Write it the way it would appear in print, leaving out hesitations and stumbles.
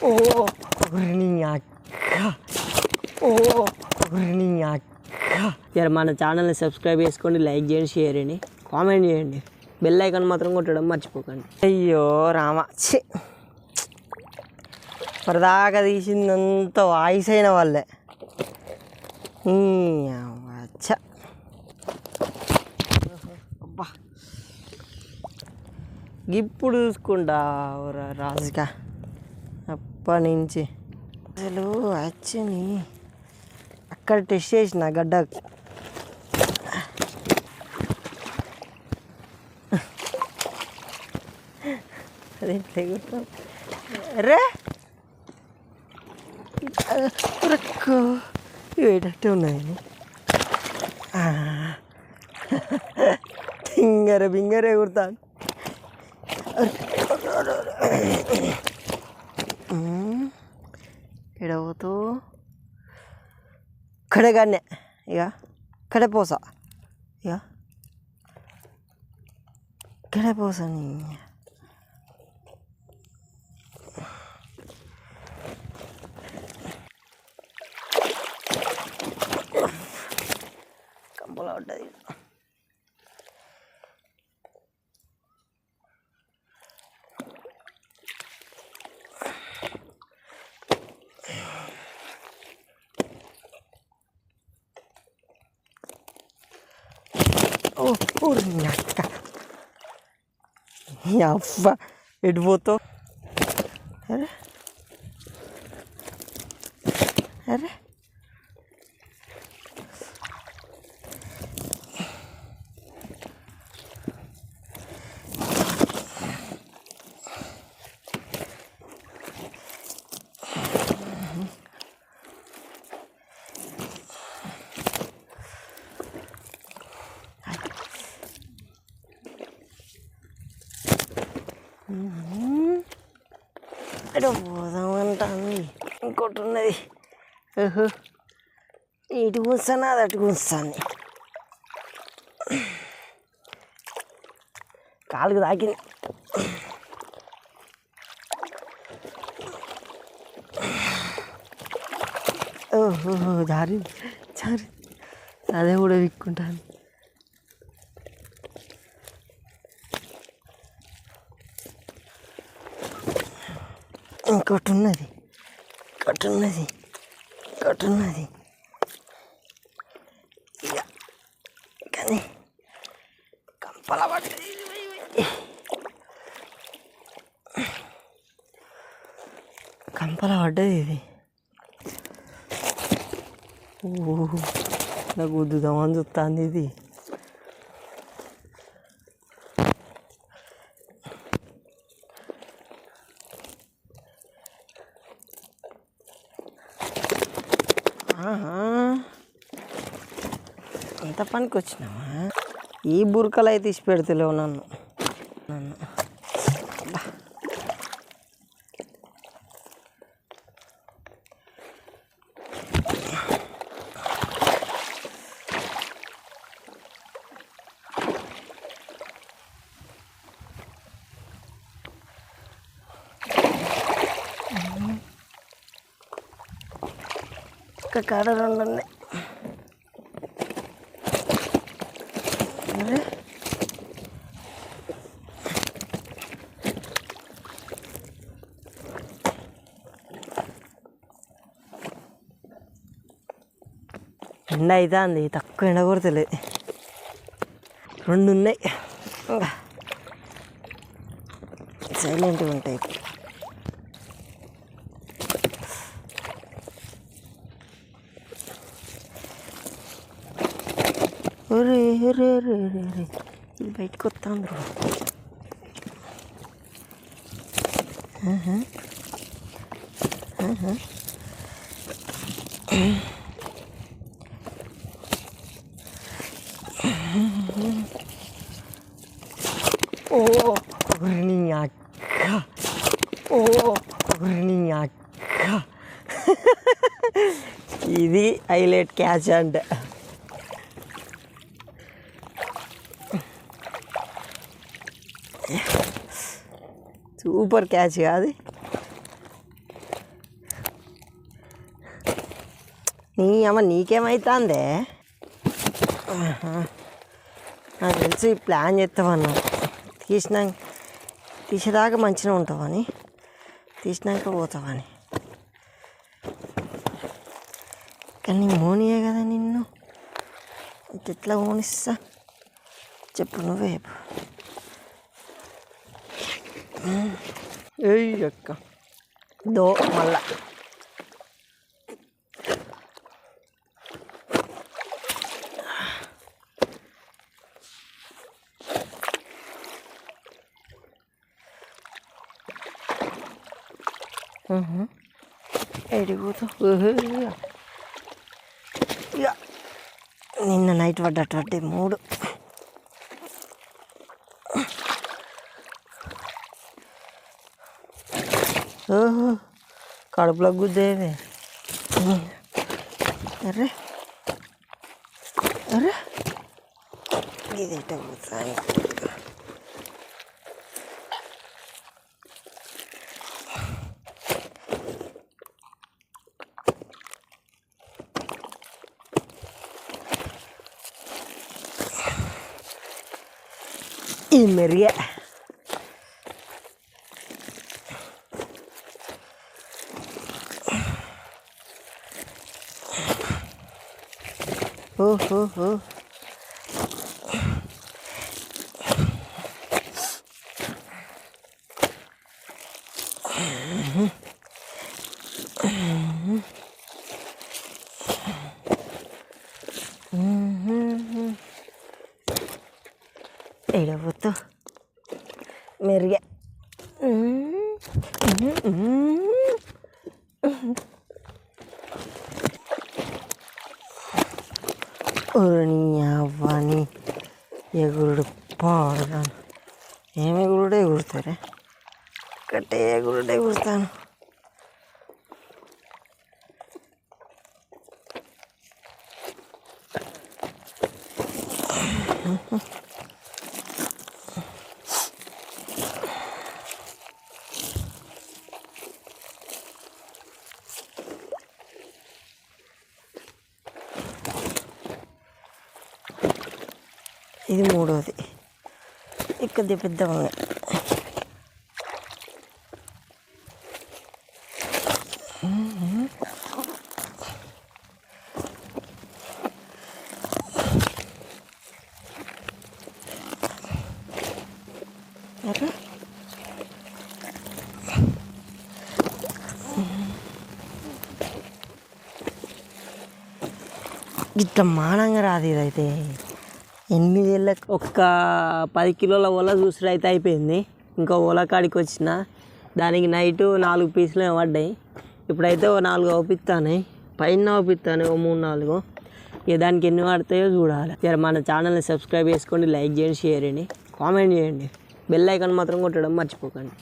ఓ నీ అక్క ఓ నీ అక్క. జర మన ఛానల్ని సబ్స్క్రైబ్ చేసుకోండి, లైక్ చేయండి, షేర్ చేయండి, కామెంట్ చేయండి, బెల్ ఐకాన్ మాత్రం కొట్టడం మర్చిపోకండి. అయ్యో రామ ఛీ, ఇప్పటిదాకా తీసిందంత వాయిస్ అయిన వాళ్ళే. అచ్చా అబ్బా ఇప్పుడు చూసుకుంటా రాజుగా అప్పటి నుంచి అసలు వచ్చని అక్కడ టెస్ట్ చేసిన గడ్డకు. అదేంటే రే రక్కో ఇవేటట్టు ఉన్నాయి. బింగరే కుడతాను. ఎడవుతూ కడగానే ఇక కడపోస ఇక కడపోసని కంపలా ఉంటుంది. అక్క అవ్వ ఎటు పోతావు? అరే అరే అక్కడ పోదామంటాను. ఇంకోటి ఉన్నది, ఇటు కూర్చాను, అది అటు కూర్చాను. కాలుకి తాకింది. ఓహో దారి చారి అదే కూడా విక్కుంటాను. ఇంకోటి ఉన్నది, ఇక కానీ కంపల పడ్డది. ఇది నాకు వద్దుదామని చూస్తుంది. ఇది అంత పనికి వచ్చినావా? ఈ బురకలు అయితే తీసి పెడతలేవు నన్ను. ఒక కాడ రెండు ఉన్నాయి. ఎండ అయితే అంది, తక్కువ ఎండ కొడతలేదు. రెండు ఉన్నాయి, సైలెంట్గా ఉంటాయి. ఒరే రే రే రే రే ఇది బయటకు వస్తాండ్రు. ఓ నీ అక్క ఓ నీ అక్క. ఇది హైలైట్ క్యాచ్ అంటే. సూపర్ క్యాచ్ కాదు. నీకేమైతుందే? నాకు తెలిసి ప్లాన్ చేస్తావన్నా, తీసేదాకా మంచిగా ఉంటావని, తీసినాక పోతావని. కానీ మోనియే కదా నిన్ను, ఎట్లా మోనిస్తా చెప్పు, నువ్వే చెప్పు. ఏయ్ అక్క మళ్ళా ఎడిపోతావు? ఇక నిన్న నైట్ పడ్డటువంటి 3 కడుపులో గుద్దేవి. అరే అరే ఇది పోతాయి. ఇది మెరుగే. ఓహో ఎడబోతు మెరుగే. నీ అవ్వని ఎగురుడు పాడుతాను. ఏమి ఎగురుడే ఎగురుతారే, కట్టే ఎగురుడే ఎగురుతాను. ఇది 3వది, ఇక్కడ పెద్ద వంగ. ఇట్లా మానంగా రాదు. ఇదైతే 8 ఏళ్ళకి ఒక్క 10 కిలోల ఓల చూసుడు అయితే అయిపోయింది. ఇంకా ఓల కాడికి వచ్చిన దానికి నైట్ 4 పీసులు పడ్డాయి. ఇప్పుడైతే 4 అవుపిస్తాను, పైన అవుపిస్తాను 3-4. ఇక దానికి ఎన్ని పడతాయో చూడాలి. మన ఛానల్ని సబ్స్క్రైబ్ చేసుకోండి, లైక్ చేయండి, షేర్ చేయండి, కామెంట్ చేయండి, బెల్ ఐకాన్ మాత్రం కొట్టడం మర్చిపోకండి.